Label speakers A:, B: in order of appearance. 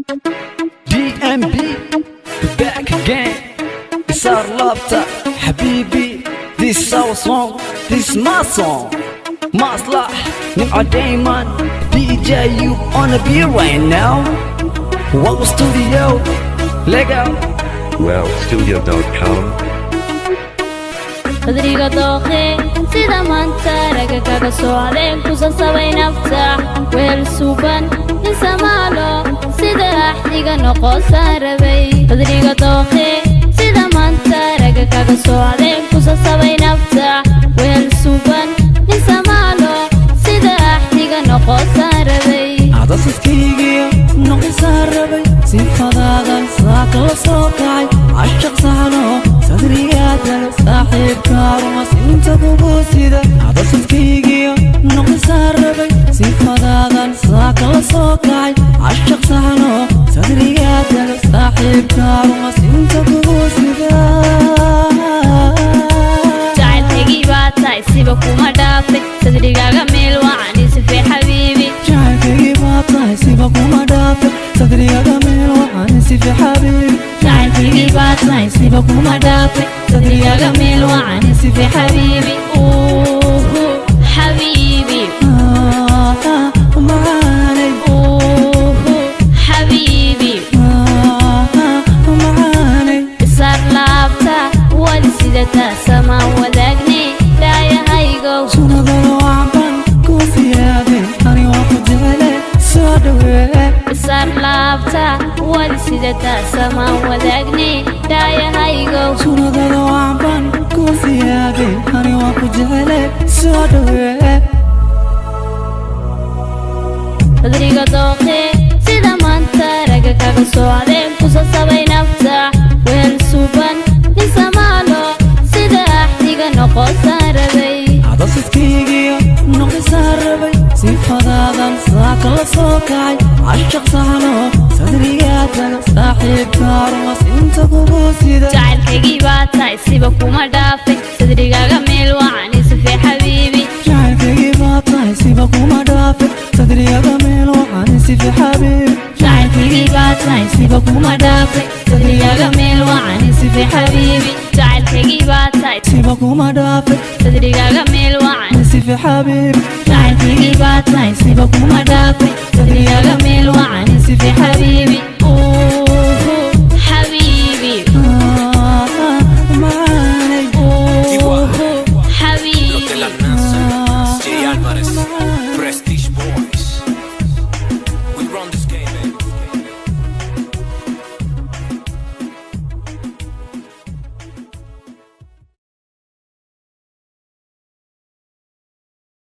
A: DMB back again. It's our laughter, Habibi. This is our song, this is my song. Maslah, Nim'a Diamond, DJ, you on the beat right now. Wow Studio, Lego.
B: Wowstudio.com.
C: Rodrigo Doge, sida maanta raga kaga socdeen ku sabay nafta weel suban isamaalo sida axdiga noqosan rabay Rodrigo Doge, sida maanta raga kaga socdeen ku sabay nafta weel suban isamaalo sida axdiga noqosan rabay
A: Adasiskeygiyo noqosan rabay sifadaadan saakala soo kacay ashaq saxno sadriyaadal saaxiibka rumasinta kugu sida adasiskeygiyo noqosan rabay sifadaadan saakala soo kacay ashaq saxno sadriyaadal saaxiibka rumasinta kugu sida
C: jacaylkaygii baa tahay siba kuma dhaafay sadrigaaga meel wacan isifay xabiibi
A: jacaylkaygii baa tahay siba kuma dhaafay sadrigaaga meel wacan isifay xabiibi
C: jacaylkaygii baa tahay siba kuma dhaafay sadrigaaga meel wacan isifay xabiibi xabiibi
A: macaanay
C: xabiibi
A: macaanay
C: isaar laabta wali sidataa samaan wadaagnay dhaayahaygow
A: sunadada waxban ku siyaadeen ani waa ku jecele soo dhawee
C: isaar laabta wali sidataa samaan wadaagnay dhaayahaygow
A: sunadada waxban ku siyaadeen ani waa ku jecele soo dhawee
C: Rodrigo Doge, sida maanta raga kaga socdeen ku sabay nafta weel suban isamaalo sida axdiga noqosan rabay
A: adasiskeygiyo noqosan rabay sifadaadan saakala soo kacay ashaq saxno sadriyaadal saaxiibka rumasinta kugu sida
C: jacaylkaygii baa tahay siba kuma dhaafay sadrigaaga meel wacan isifay xabiibi
A: jacaylkaygii baa tahay siba kuma dhaafay sadrigaaga meel wacan isifay xabiibi
C: jacaylkaygii baa tahay siba kuma dhaafay sadrigaaga meel wacan isifay xabiibi jacaylkaygii baa tahay
A: siba kuma dhaafay
C: sadrigaaga meel wacan
A: isifay xabiibi
C: jacaylkaygii baa tahay siba kuma dhaafay sadrigaaga meel wacan